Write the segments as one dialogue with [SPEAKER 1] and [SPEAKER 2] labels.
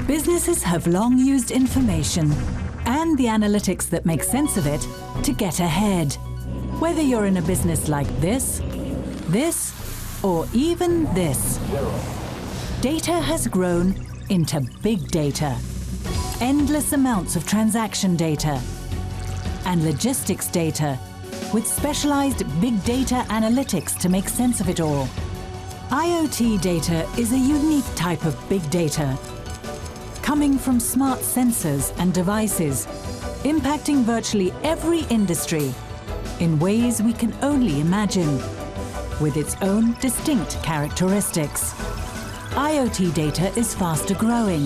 [SPEAKER 1] Businesses have long used information and the analytics that make sense of it to get ahead. Whether you're in a business like this, or even this, data has grown into big data. Endless amounts of transaction data and logistics data with specialized big data analytics to make sense of it all. IoT data is a unique type of big data, coming from smart sensors and devices, impacting virtually every industry in ways we can only imagine, with its own distinct characteristics. IoT data is faster growing,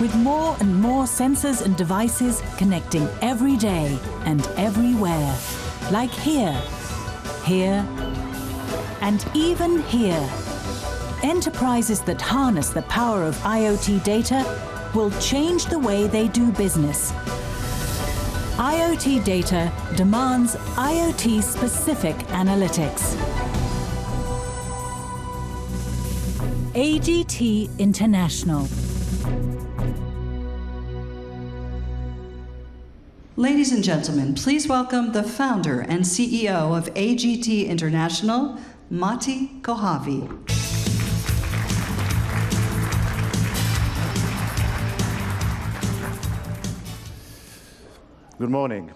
[SPEAKER 1] with more and more sensors and devices connecting every day and everywhere, like here, here, and even here. Enterprises that harness the power of IoT data will change the way they do business. IoT data demands IoT-specific analytics. AGT International.
[SPEAKER 2] Ladies and gentlemen, please welcome the founder and CEO of AGT International, Mati Kochavi.
[SPEAKER 3] Good morning.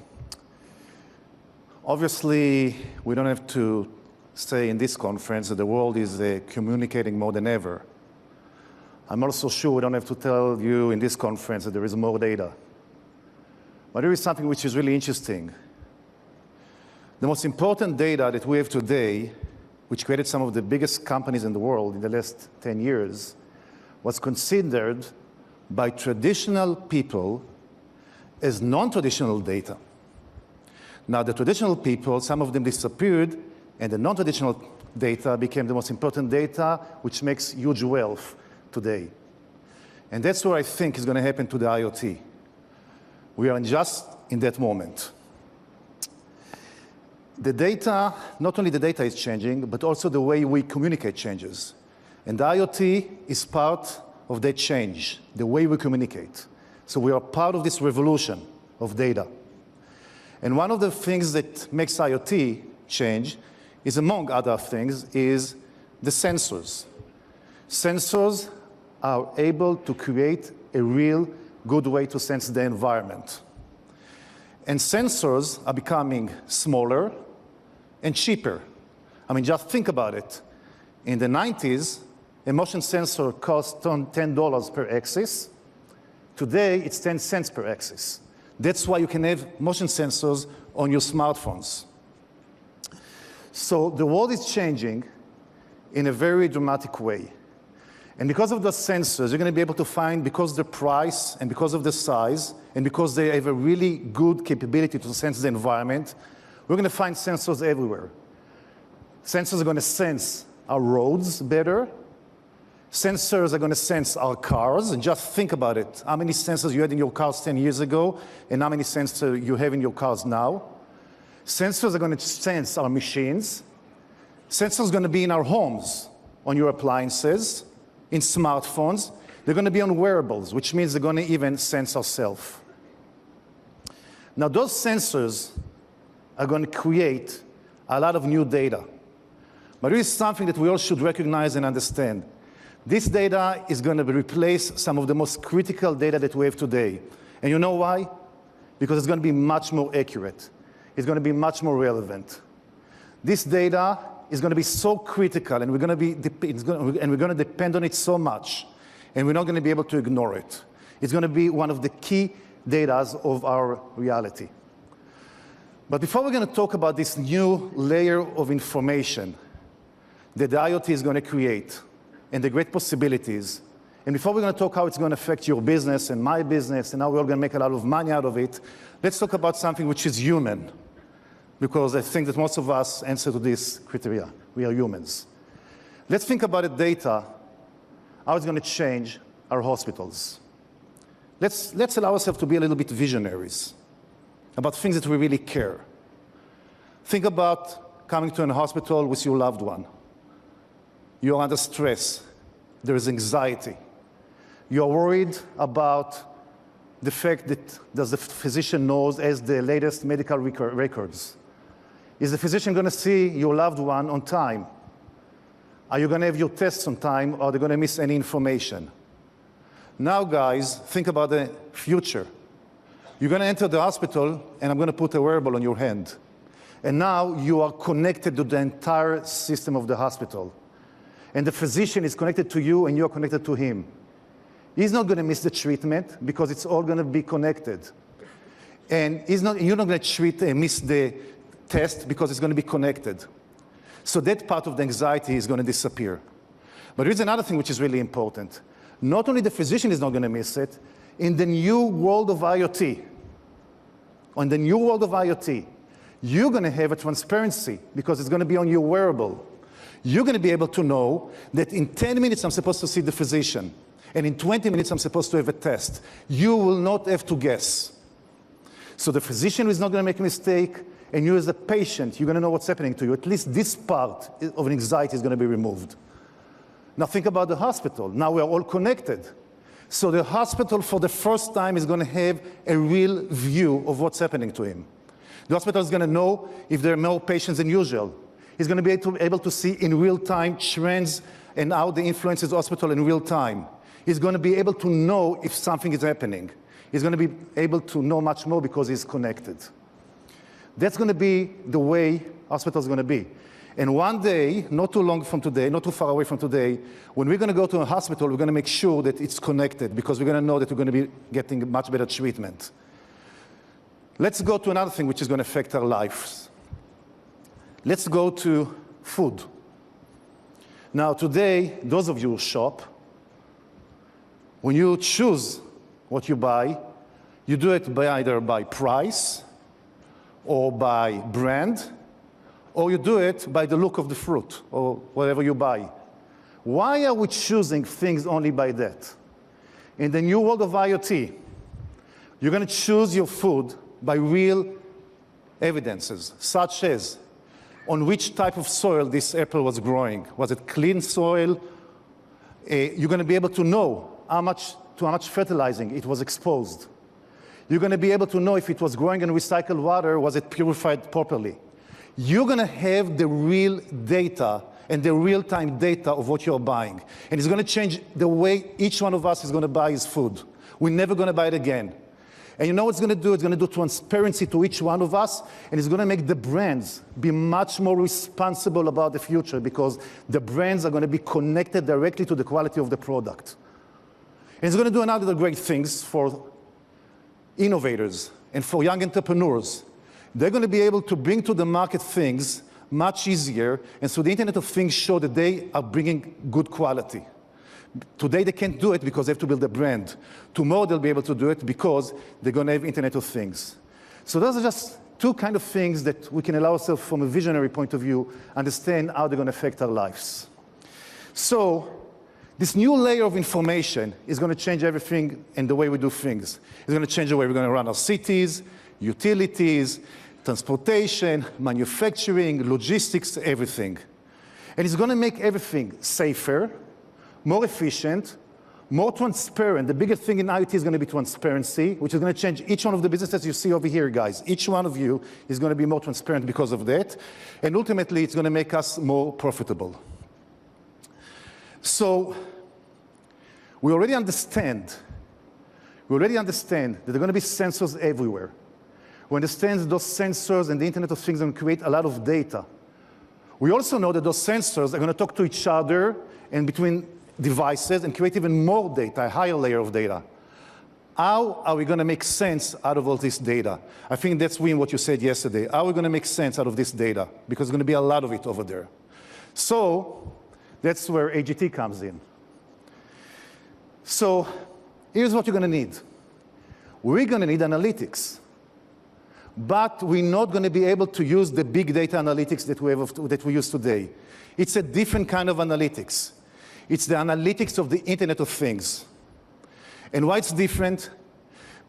[SPEAKER 3] Obviously, we don't have to say in this conference that the world is communicating more than ever. I'm also sure we don't have to tell you in this conference that there is more data. But there is something which is really interesting. The most important data that we have today, which created some of the biggest companies in the world in the last 10 years, was considered by traditional people as non-traditional data. Now, the traditional people, some of them disappeared, and the non-traditional data became the most important data, which makes huge wealth today. And that's what I think is going to happen to the IoT. We are just in that moment. The data, not only the data is changing, but also the way we communicate changes. And the IoT is part of that change, the way we communicate. So we are part of this revolution of data. And one of the things that makes IoT change is, among other things, is the sensors. Sensors are able to create a real good way to sense the environment. And sensors are becoming smaller and cheaper. I mean, just think about it. In the 90s, a motion sensor cost $10 per axis. Today, it's 10 cents per axis. That's why you can have motion sensors on your smartphones. So the world is changing in a very dramatic way. And because of the sensors, you're going to be able to find, because of the price and because of the size, and because they have a really good capability to sense the environment, we're going to find sensors everywhere. Sensors are going to sense our roads better. Sensors are going to sense our cars, and just think about it. How many sensors you had in your cars 10 years ago, and how many sensors you have in your cars now? Sensors are going to sense our machines. Sensors are going to be in our homes, on your appliances, in smartphones. They're going to be on wearables, which means they're going to even sense ourselves. Now, those sensors are going to create a lot of new data. But there is something that we all should recognize and understand. This data is going to replace some of the most critical data that we have today. And you know why? Because it's going to be much more accurate. It's going to be much more relevant. This data is going to be so critical, and we're going to depend on it so much, and we're not going to be able to ignore it. It's going to be one of the key data of our reality. But before we're going to talk about this new layer of information that the IoT is going to create, and the great possibilities, and before we're going to talk how it's going to affect your business and my business, and how we're all going to make a lot of money out of it, let's talk about something which is human, because I think that most of us answer to this criteria. We are humans. Let's think about the data, how it's going to change our hospitals. Let's allow ourselves to be a little bit visionaries about things that we really care. Think about coming to a hospital with your loved one. You're under stress. There is anxiety. You're worried about the fact that does the physician knows as the latest medical records? Is the physician going to see your loved one on time? Are you going to have your tests on time, or are they going to miss any information? Now, guys, think about the future. You're going to enter the hospital, and I'm going to put a wearable on your hand. And now you are connected to the entire system of the hospital. And the physician is connected to you, and you're connected to him. He's not going to miss the treatment because it's all going to be connected. And you're not going to miss the test because it's going to be connected. So that part of the anxiety is going to disappear. But here's another thing which is really important. Not only the physician is not going to miss it, in the new world of IoT, you're going to have a transparency because it's going to be on your wearable. You're going to be able to know that in 10 minutes I'm supposed to see the physician, and in 20 minutes I'm supposed to have a test. You will not have to guess. So the physician is not going to make a mistake, and you as a patient, you're going to know what's happening to you. At least this part of anxiety is going to be removed. Now think about the hospital. Now we're all connected. So the hospital, for the first time, is going to have a real view of what's happening to him. The hospital is going to know if there are more patients than usual. He's going to be able to see in real time trends and how they influence his hospital in real time. He's going to be able to know if something is happening. He's going to be able to know much more because he's connected. That's going to be the way hospitals are going to be. And one day, not too long from today, not too far away from today, when we're going to go to a hospital, we're going to make sure that it's connected because we're going to know that we're going to be getting much better treatment. Let's go to another thing which is going to affect our lives. Let's go to food. Now today, those of you who shop, when you choose what you buy, you do it either by price or by brand, or you do it by the look of the fruit or whatever you buy. Why are we choosing things only by that? In the new world of IoT, you're going to choose your food by real evidences, such as on which type of soil this apple was growing. Was it clean soil? You're going to be able to know how much fertilizing it was exposed. You're going to be able to know if it was growing in recycled water, was it purified properly. You're going to have the real data and the real-time data of what you're buying. And it's going to change the way each one of us is going to buy his food. We're never going to buy it again. And you know what it's going to do? It's going to do transparency to each one of us, and it's going to make the brands be much more responsible about the future because the brands are going to be connected directly to the quality of the product. And it's going to do another great things for innovators and for young entrepreneurs. They're going to be able to bring to the market things much easier, and so the Internet of Things show that they are bringing good quality. Today they can't do it because they have to build a brand. Tomorrow they'll be able to do it because they're going to have Internet of Things. So those are just two kind of things that we can allow ourselves from a visionary point of view, understand how they're going to affect our lives. So this new layer of information is going to change everything in the way we do things. It's going to change the way we're going to run our cities, utilities, transportation, manufacturing, logistics, everything. And it's going to make everything safer, more efficient, more transparent. The biggest thing in IoT is going to be transparency, which is going to change each one of the businesses you see over here, guys. Each one of you is going to be more transparent because of that. And ultimately, it's going to make us more profitable. So we already understand that there are going to be sensors everywhere. We understand that those sensors and the Internet of Things are going to create a lot of data. We also know that those sensors are going to talk to each other and between devices and create even more data, a higher layer of data. How are we going to make sense out of all this data? I think that's what you said yesterday. How are we going to make sense out of this data? Because there's going to be a lot of it over there. So that's where AGT comes in. So here's what you're going to need. We're going to need analytics. But we're not going to be able to use the big data analytics that we use today. It's a different kind of analytics. It's the analytics of the Internet of Things. And why it's different?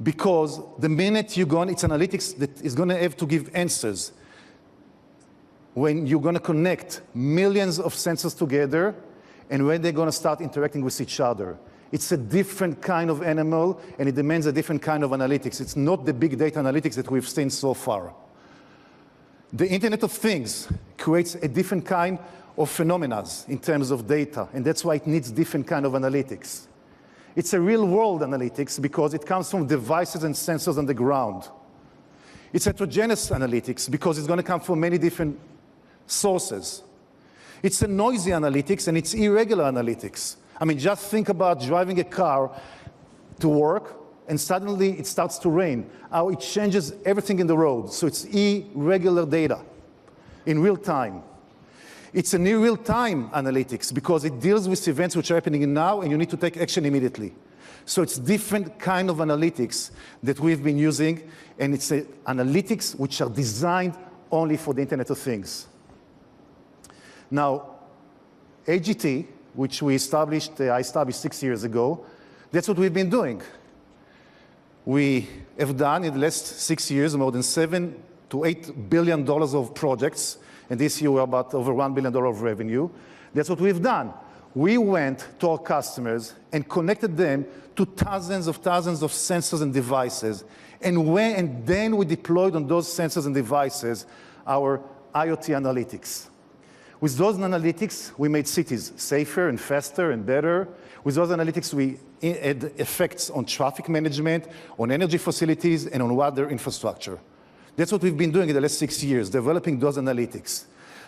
[SPEAKER 3] Because the minute you go on, it's analytics that is going to have to give answers. When you're going to connect millions of sensors together, and when they're going to start interacting with each other. It's a different kind of animal, and it demands a different kind of analytics. It's not the big data analytics that we've seen so far. The Internet of Things creates a different kind of phenomena in terms of data, and that's why it needs different kind of analytics. It's a real-world analytics because it comes from devices and sensors on the ground. It's heterogeneous analytics because it's going to come from many different sources. It's a noisy analytics, and it's irregular analytics. I mean, just think about driving a car to work, and suddenly it starts to rain. How it changes everything in the road. So it's irregular data in real time. It's a near real-time analytics because it deals with events which are happening now, and you need to take action immediately. So it's different kind of analytics that we've been using, and it's analytics which are designed only for the Internet of Things. Now, AGT, which I established 6 years ago, that's what we've been doing. We have done in the last 6 years more than $7 to $8 billion of projects, and this year we're about over $1 billion of revenue. That's what we've done. We went to our customers and connected them to thousands of sensors and devices, and then we deployed on those sensors and devices our IoT analytics. With those analytics, we made cities safer and faster and better. With those analytics, we had effects on traffic management, on energy facilities, and on water infrastructure. That's what we've been doing in the last 6 years, developing those analytics.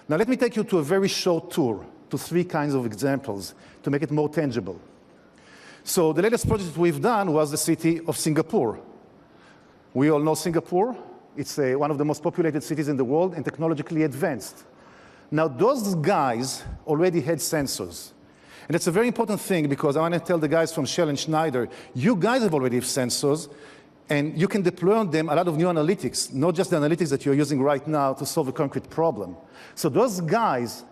[SPEAKER 3] Now, let me take you to a very short tour to 3 kinds of examples to make it more tangible. So the latest project we've done was the city of Singapore. We all know Singapore. It's one of the most populated cities in the world and technologically advanced. Now, those guys already had sensors. And it's a very important thing because I want to tell the guys from Shell and Schneider, you guys have already have sensors, and you can deploy on them a lot of new analytics, not just the analytics that you're using right now to solve a concrete problem. So those guys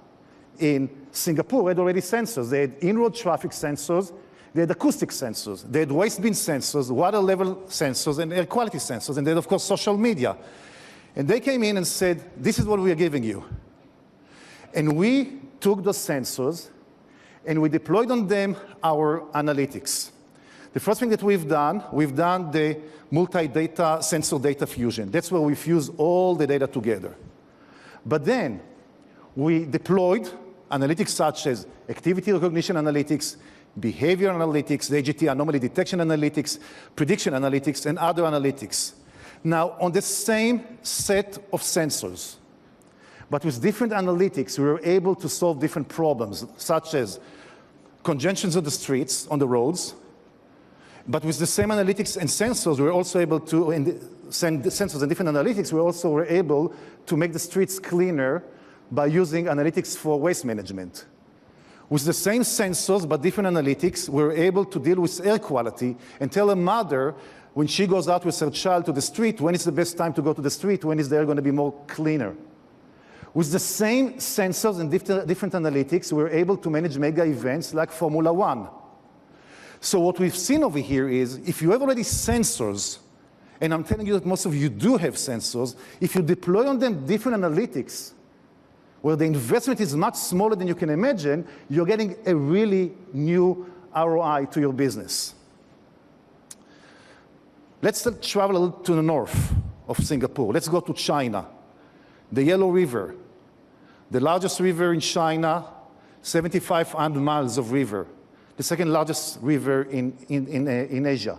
[SPEAKER 3] in Singapore had already sensors. They had in-road traffic sensors, they had acoustic sensors, they had waste bin sensors, water level sensors, and air quality sensors, and they had, of course, social media. And they came in and said, this is what we are giving you. And we took those sensors, and we deployed on them our analytics. The first thing that we've done the multi-data sensor data fusion. That's where we fuse all the data together. But then we deployed analytics such as activity recognition analytics, behavior analytics, the AGT anomaly detection analytics, prediction analytics, and other analytics. Now, on the same set of sensors, but with different analytics, we were able to solve different problems, such as congestions on the streets, on the roads. But with the same analytics and sensors, we were also able to, sensors and different analytics, we also were able to make the streets cleaner by using analytics for waste management. With the same sensors, but different analytics, we were able to deal with air quality and tell a mother, when she goes out with her child to the street, when is the best time to go to the street, when is the air going to be more cleaner. With the same sensors and different analytics, we're able to manage mega events like Formula One. So what we've seen over here is, if you have already sensors, and I'm telling you that most of you do have sensors, if you deploy on them different analytics, where the investment is much smaller than you can imagine, you're getting a really new ROI to your business. Let's travel a little to the north of Singapore. Let's go to China. The Yellow River, the largest river in China, 7,500 miles of river, the second largest river in Asia.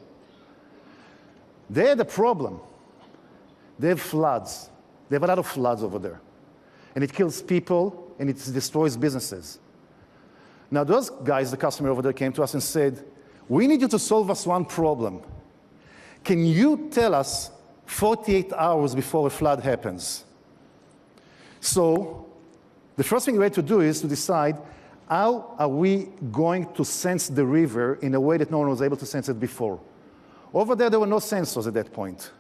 [SPEAKER 3] They had a problem. They have floods. They have a lot of floods over there. And it kills people, and it destroys businesses. Now, those guys, the customer over there, came to us and said, we need you to solve us one problem. Can you tell us 48 hours before a flood happens? So the first thing we had to do is to decide, how are we going to sense the river in a way that no one was able to sense it before? Over there were no sensors at that point.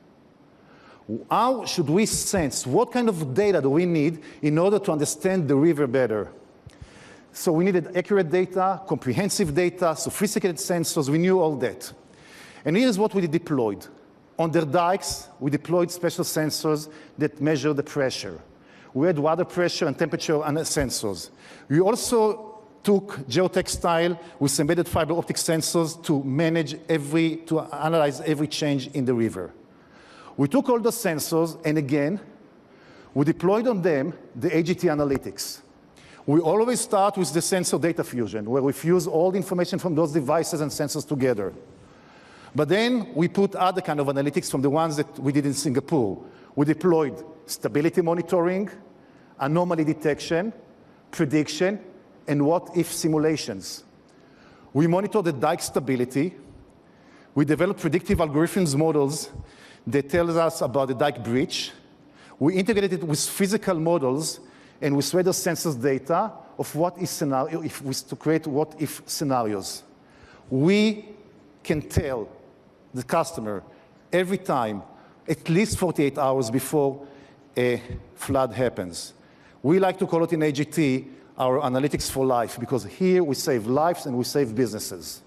[SPEAKER 3] How should we sense? What kind of data do we need in order to understand the river better? So we needed accurate data, comprehensive data, sophisticated sensors. We knew all that. And here's what we deployed. On their dikes, we deployed special sensors that measure the pressure. We had water pressure and temperature sensors. We also took geotextile with embedded fiber optic sensors to analyze every change in the river. We took all those sensors, and again, we deployed on them the AGT analytics. We always start with the sensor data fusion, where we fuse all the information from those devices and sensors together. But then we put other kind of analytics from the ones that we did in Singapore. We deployed stability monitoring, anomaly detection, prediction, and what-if simulations. We monitor the dike stability. We develop predictive algorithms models that tell us about the dike breach. We integrated it with physical models and with weather sensors data of what-if scenario, to create what-if scenarios. We can tell the customer every time, at least 48 hours before a flood happens. We like to call it in AGT our analytics for life, because here we save lives and we save businesses.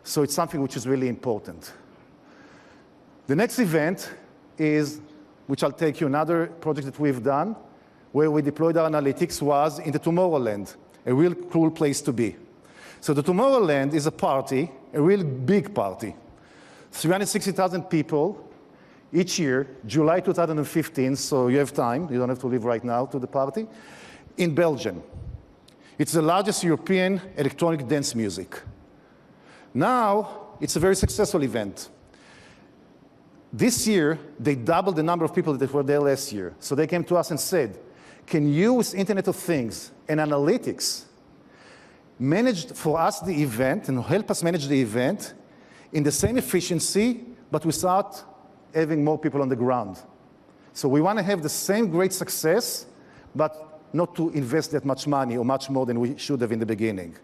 [SPEAKER 3] So it's something which is really important. The next event is, which I'll take you, another project that we've done, where we deployed our analytics, was in the Tomorrowland, a real cool place to be. So the Tomorrowland is a party, a real big party. 360,000 people each year, July 2015, so you have time, you don't have to leave right now to the party, in Belgium. It's the largest European electronic dance music. Now, it's a very successful event. This year, they doubled the number of people that were there last year. So they came to us and said, can you, with Internet of Things and analytics, manage for us the event and help us manage the event in the same efficiency, but without having more people on the ground? So we want to have the same great success, but not to invest that much money or much more than we should have in the beginning.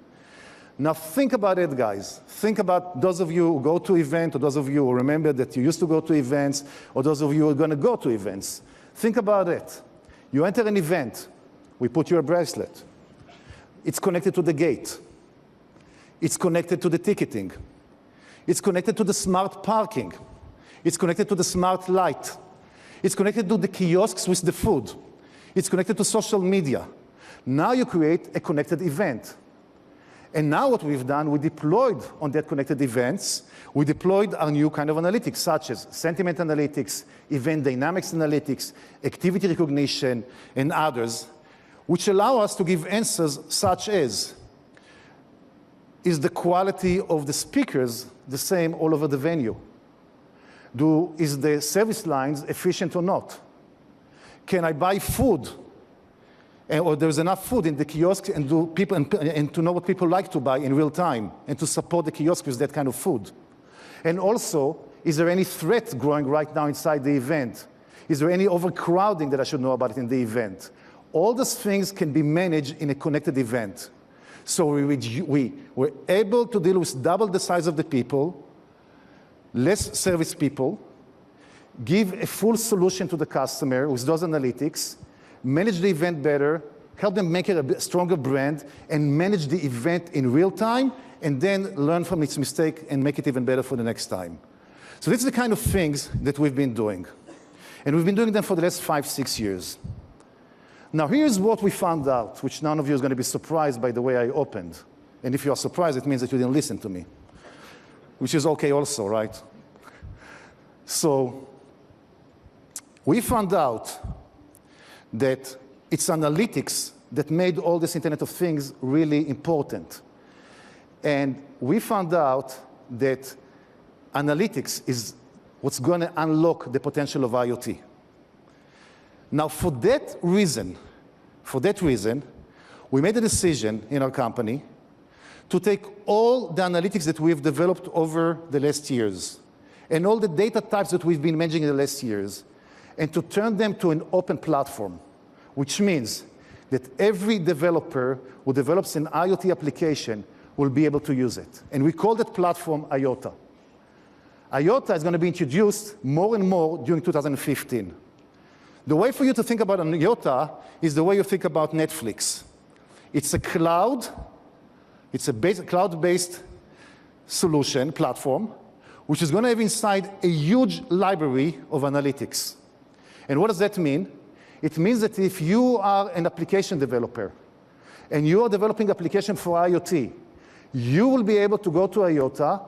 [SPEAKER 3] Now think about it, guys. Think about those of you who go to events, or those of you who remember that you used to go to events, or those of you who are going to go to events. Think about it. You enter an event. We put you a bracelet. It's connected to the gate. It's connected to the ticketing. It's connected to the smart parking. It's connected to the smart light. It's connected to the kiosks with the food. It's connected to social media. Now you create a connected event. And now what we've done, we deployed on that connected events, we deployed our new kind of analytics, such as sentiment analytics, event dynamics analytics, activity recognition, and others, which allow us to give answers such as, is the quality of the speakers the same all over the venue? Is the service lines efficient or not? Can I buy food? Or there's enough food in the kiosk, and to know what people like to buy in real time, and to support the kiosk with that kind of food. And also, is there any threat growing right now inside the event? Is there any overcrowding that I should know about it in the event? All those things can be managed in a connected event. So we were able to deal with double the size of the people, less service people, give a full solution to the customer with those analytics, manage the event better, help them make it a stronger brand, and manage the event in real time, and then learn from its mistake and make it even better for the next time. So this is the kind of things that we've been doing. And we've been doing them for the last 5-6 years. Now here's what we found out, which none of you is going to be surprised by the way I opened. And if you are surprised, it means that you didn't listen to me, which is okay also, right? So we found out that it's analytics that made all this Internet of Things really important. And we found out that analytics is what's going to unlock the potential of IoT. Now, for that reason, we made a decision in our company to take all the analytics that we've developed over the last years and all the data types that we've been managing in the last years, and to turn them to an open platform, which means that every developer who develops an IoT application will be able to use it. And we call that platform Iota. Iota is going to be introduced more and more during 2015. The way for you to think about an Iota is the way you think about Netflix. It's a cloud, it's a cloud-based solution, platform, which is going to have inside a huge library of analytics. And what does that mean? It means that if you are an application developer and you are developing application for IoT, you will be able to go to Iota,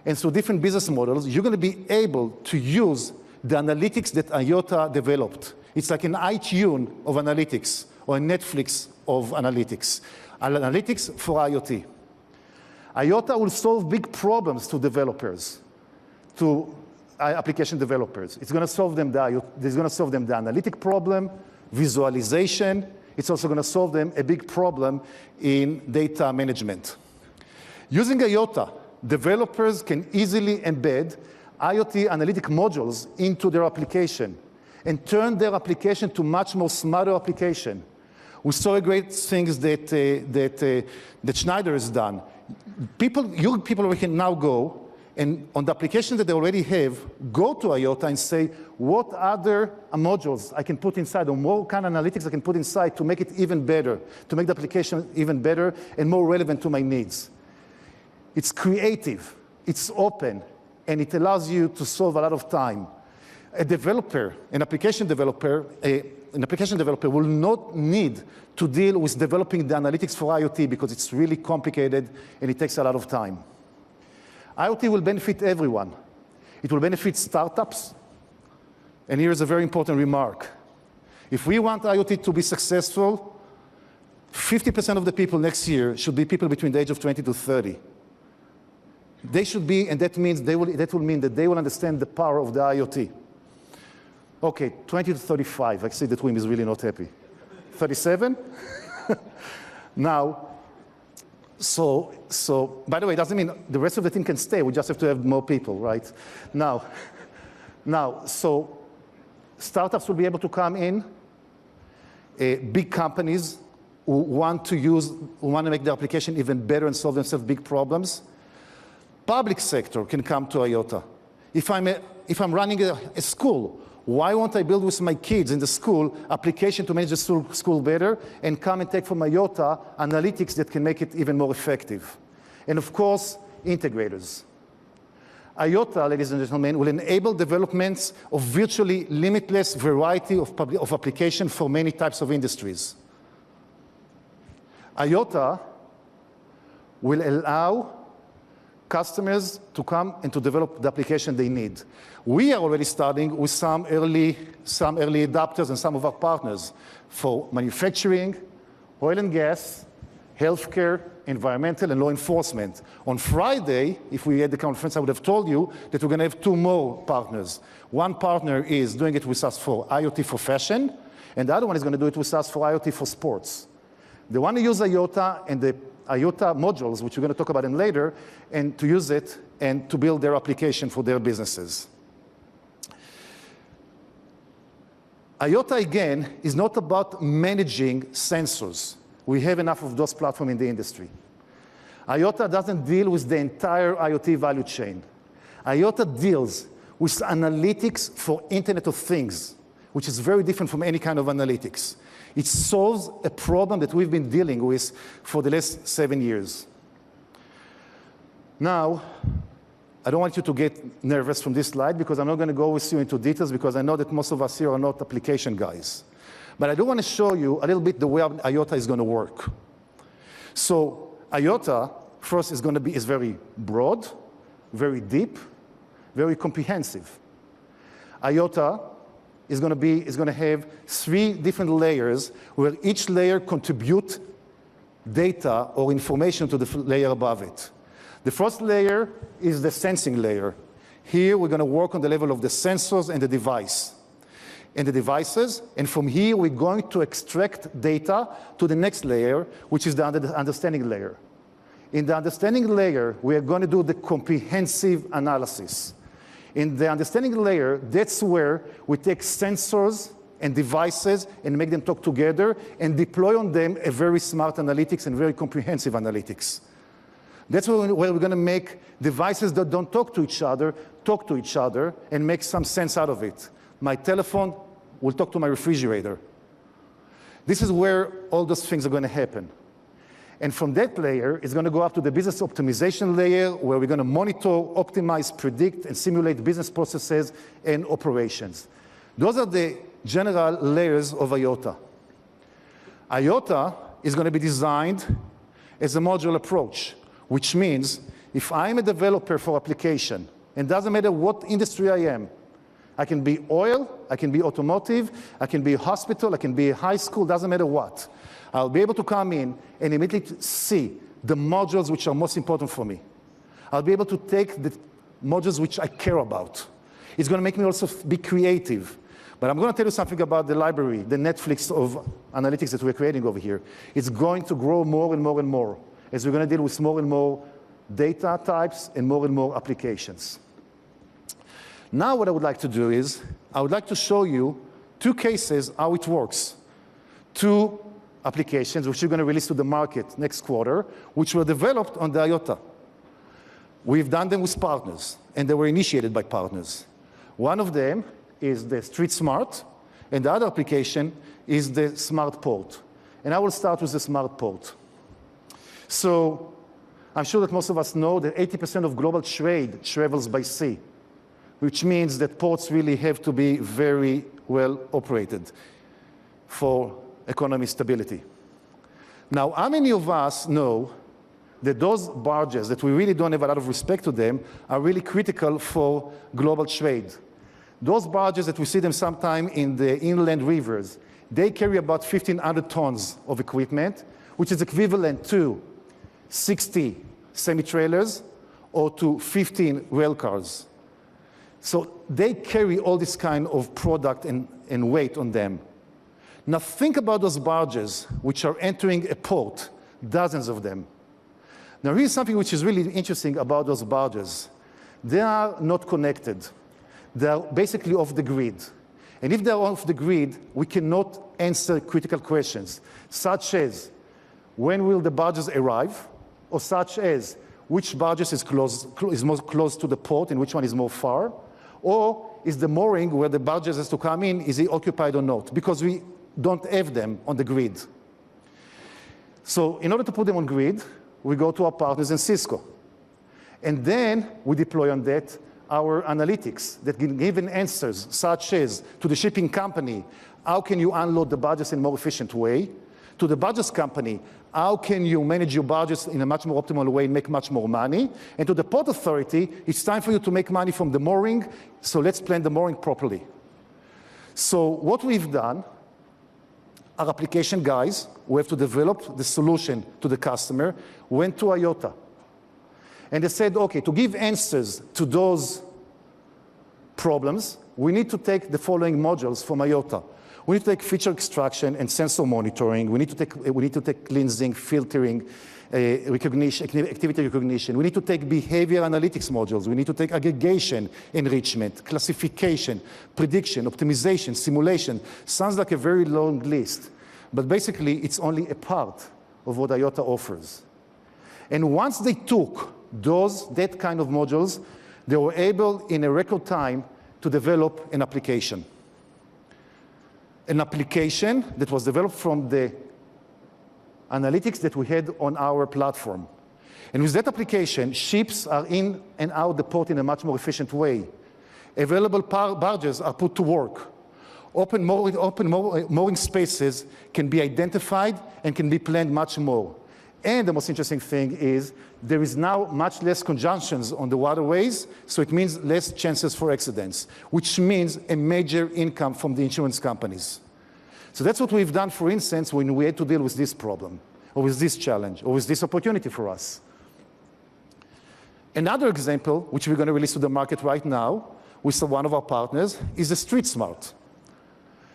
[SPEAKER 3] and through different business models, you're going to be able to use the analytics that Iota developed. It's like an iTunes of analytics, or a Netflix of analytics. Analytics for IoT. Iota will solve big problems to developers, to application developers. It's going to solve them the analytic problem, visualization. It's also going to solve them a big problem in data management. Using Iota, developers can easily embed IoT analytic modules into their application and turn their application to much more smarter application. We saw great things that Schneider has done. Young people can now go and on the application that they already have, go to Iota and say, what other modules I can put inside, or what kind of analytics I can put inside to make it even better, to make the application even better and more relevant to my needs. It's creative, it's open, and it allows you to solve a lot of time. A developer, an application developer will not need to deal with developing the analytics for IoT because it's really complicated and it takes a lot of time. IoT will benefit everyone. It will benefit startups. And here's a very important remark. If we want IoT to be successful, 50% of the people next year should be people between the age of 20 to 30. They should be, and that means that will mean that they will understand the power of the IoT. Okay, 20 to 35. I see that Wim is really not happy. 37? Now, so by the way, it doesn't mean the rest of the team can stay. We just have to have more people, right? Now, so startups will be able to come in. Big companies who want to make the application even better and solve themselves big problems. Public sector can come to Iota. If I'm running a school, why won't I build with my kids in the school application to manage the school better and come and take from Iota analytics that can make it even more effective? And of course, integrators. Iota, ladies and gentlemen, will enable developments of virtually limitless variety of application for many types of industries. Iota will allow customers to come and to develop the application they need. We are already starting with some early adopters and some of our partners for manufacturing, oil and gas, healthcare, environmental, and law enforcement. On Friday, if we had the conference, I would have told you that we're going to have 2 more partners. One partner is doing it with us for IoT for fashion, and the other one is going to do it with us for IoT for sports. They want to use Iota and the Iota modules, which we're going to talk about in later, and to use it and to build their application for their businesses. Iota, again, is not about managing sensors. We have enough of those platforms in the industry. Iota doesn't deal with the entire IoT value chain. Iota deals with analytics for Internet of Things, which is very different from any kind of analytics. It solves a problem that we've been dealing with for the last 7 years. Now, I don't want you to get nervous from this slide because I'm not going to go with you into details because I know that most of us here are not application guys. But I do want to show you a little bit the way Iota is going to work. So Iota, first, is very broad, very deep, very comprehensive. Iota is going to have 3 different layers where each layer contributes data or information to the layer above it. The first layer is the sensing layer. Here we're going to work on the level of the sensors and the device and the devices, and from here we're going to extract data to the next layer, which is the understanding layer. In the understanding layer, we are going to do the comprehensive analysis. In the understanding layer, that's where we take sensors and devices and make them talk together and deploy on them a very smart analytics and very comprehensive analytics. That's where we're going to make devices that don't talk to each other and make some sense out of it. My telephone will talk to my refrigerator. This is where all those things are going to happen. And from that layer, it's going to go up to the business optimization layer, where we're going to monitor, optimize, predict, and simulate business processes and operations. Those are the general layers of Iota. Iota is going to be designed as a modular approach, which means if I'm a developer for application, and doesn't matter what industry I am, I can be oil, I can be automotive, I can be a hospital, I can be a high school, doesn't matter what. I'll be able to come in and immediately see the modules which are most important for me. I'll be able to take the modules which I care about. It's going to make me also be creative. But I'm going to tell you something about the library, the Netflix of analytics that we're creating over here. It's going to grow more and more and more as we're going to deal with more and more data types and more applications. Now what I would like to do is, I would like to show you two cases how it works. Two applications which we're going to release to the market next quarter, which were developed on the Iota. We've done them with partners, and they were initiated by partners. One of them is the Street Smart, and the other application is the Smart Port. And I will start with the Smart Port. So I'm sure that most of us know that 80% of global trade travels by sea, which means that ports really have to be very well operated for economy stability. Now, how many of us know that those barges that we really don't have a lot of respect to them are really critical for global trade? Those barges that we see them sometime in the inland rivers, they carry about 1,500 tons of equipment, which is equivalent to 60 semi-trailers or to 15 rail cars. So they carry all this kind of product and weight on them. Now think about those barges which are entering a port, dozens of them. Now here's something which is really interesting about those barges. They are not connected. They are basically off the grid. And if they're off the grid, we cannot answer critical questions, such as when will the barges arrive, or such as which barges is most close to the port and which one is more far, or is the mooring where the barges has to come in, is it occupied or not? Because we don't have them on the grid. So in order to put them on grid, we go to our partners in Cisco. And then we deploy on that our analytics that can give answers, such as to the shipping company, how can you unload the barges in a more efficient way? To the barges company, how can you manage your barges in a much more optimal way and make much more money? And to the port authority, it's time for you to make money from the mooring, so let's plan the mooring properly. So what we've done, our application guys who have to develop the solution to the customer went to Iota. And they said, okay, to give answers to those problems, we need to take the following modules from Iota. We need to take feature extraction and sensor monitoring. We need to take cleansing, filtering, activity recognition. We need to take behavior analytics modules. We need to take aggregation, enrichment, classification, prediction, optimization, simulation. Sounds like a very long list, but basically it's only a part of what Iota offers. And once they took that kind of modules, they were able in a record time to develop an application. An application that was developed from the analytics that we had on our platform. And with that application, ships are in and out the port in a much more efficient way. Available barges are put to work. Open mooring spaces can be identified and can be planned much more. And the most interesting thing is there is now much less conjunctions on the waterways, so it means less chances for accidents, which means a major income from the insurance companies. So that's what we've done, for instance, when we had to deal with this problem, or with this challenge, or with this opportunity for us. Another example, which we're going to release to the market right now, with one of our partners, is the Street Smart.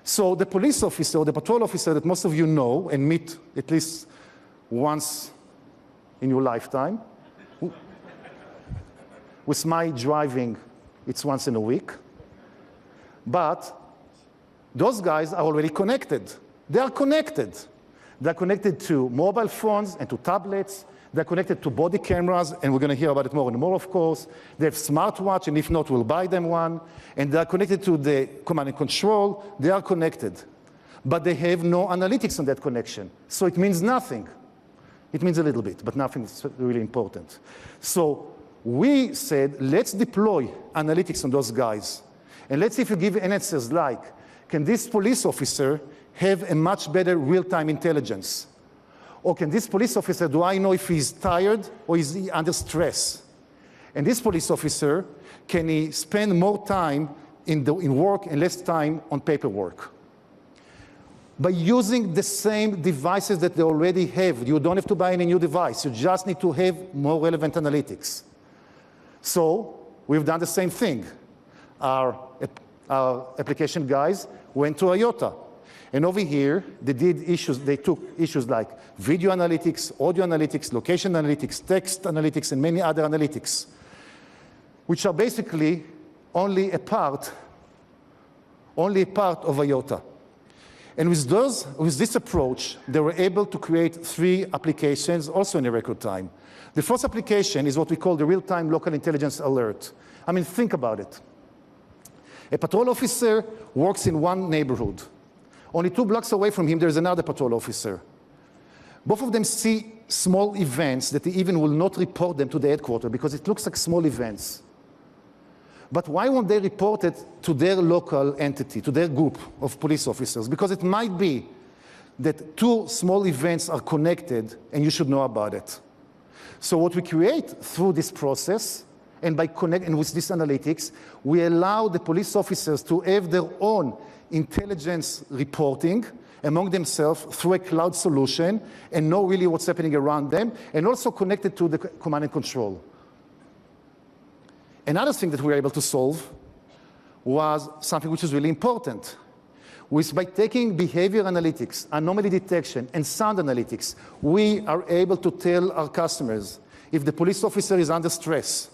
[SPEAKER 3] So the police officer, or the patrol officer that most of you know and meet at least once in your lifetime. With my driving, it's once in a week. But those guys are already connected. They are connected. They're connected to mobile phones and to tablets. They're connected to body cameras, and we're going to hear about it more and more, of course. They have smartwatch, and if not, we'll buy them one. And they're connected to the command and control. They are connected. But they have no analytics on that connection. So it means nothing. It means a little bit, but nothing is really important. So we said, let's deploy analytics on those guys. And let's see if you give answers like, can this police officer have a much better real-time intelligence? Or can this police officer, do I know if he's tired or is he under stress? And this police officer, can he spend more time in work and less time on paperwork? By using the same devices that they already have, you don't have to buy any new device. You just need to have more relevant analytics. So we've done the same thing. Our application guys went to Iota. And over here, they took issues like video analytics, audio analytics, location analytics, text analytics, and many other analytics, which are basically only a part of Iota. And with this approach, they were able to create 3 applications also in a record time. The first application is what we call the real-time local intelligence alert. I mean, think about it. A patrol officer works in one neighborhood. Only 2 blocks away from him, there's another patrol officer. Both of them see small events that they even will not report them to the headquarters because it looks like small events. But why won't they report it to their local entity, to their group of police officers? Because it might be that 2 small events are connected and you should know about it. So what we create through this process and by connecting with this analytics, we allow the police officers to have their own intelligence reporting among themselves through a cloud solution and know really what's happening around them, and also connected to the command and control. Another thing that we were able to solve was something which is really important. By taking behavior analytics, anomaly detection, and sound analytics, we are able to tell our customers if the police officer is under stress.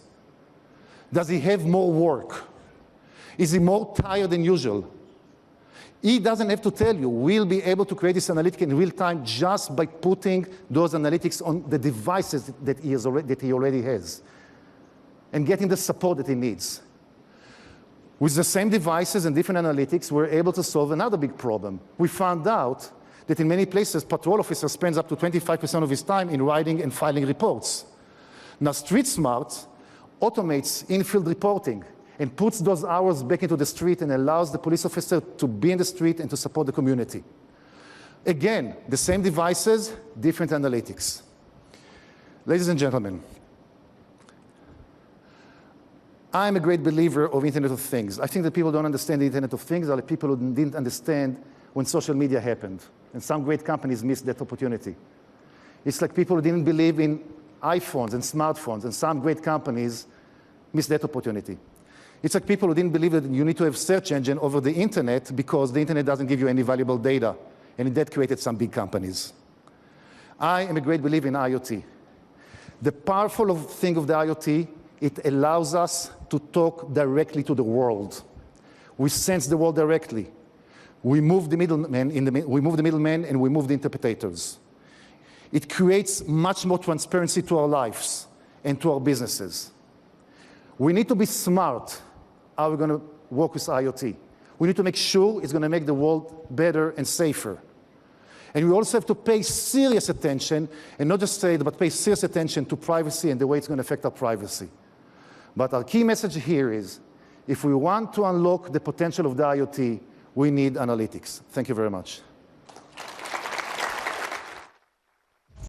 [SPEAKER 3] Does he have more work? Is he more tired than usual? He doesn't have to tell you. We'll be able to create this analytic in real time just by putting those analytics on the devices that he already has and getting the support that he needs. With the same devices and different analytics, we're able to solve another big problem. We found out that in many places, patrol officer spends up to 25% of his time in writing and filing reports. Now, Street Smart automates in-field reporting and puts those hours back into the street and allows the police officer to be in the street and to support the community. Again, the same devices, different analytics. Ladies and gentlemen, I'm a great believer of Internet of Things. I think that people don't understand the Internet of Things are the people who didn't understand when social media happened. And some great companies missed that opportunity. It's like people who didn't believe in iPhones and smartphones, and some great companies missed that opportunity. It's like people who didn't believe that you need to have search engine over the internet because the internet doesn't give you any valuable data. And that created some big companies. I am a great believer in IoT. The powerful thing of the IoT, it allows us to talk directly to the world. We sense the world directly. We move the middleman, and we move the interpreters. It creates much more transparency to our lives and to our businesses. We need to be smart how we're going to work with IoT. We need to make sure it's going to make the world better and safer. And we also have to pay serious attention, and not just say it, but pay serious attention to privacy and the way it's going to affect our privacy. But our key message here is, if we want to unlock the potential of the IoT, we need analytics. Thank you very much.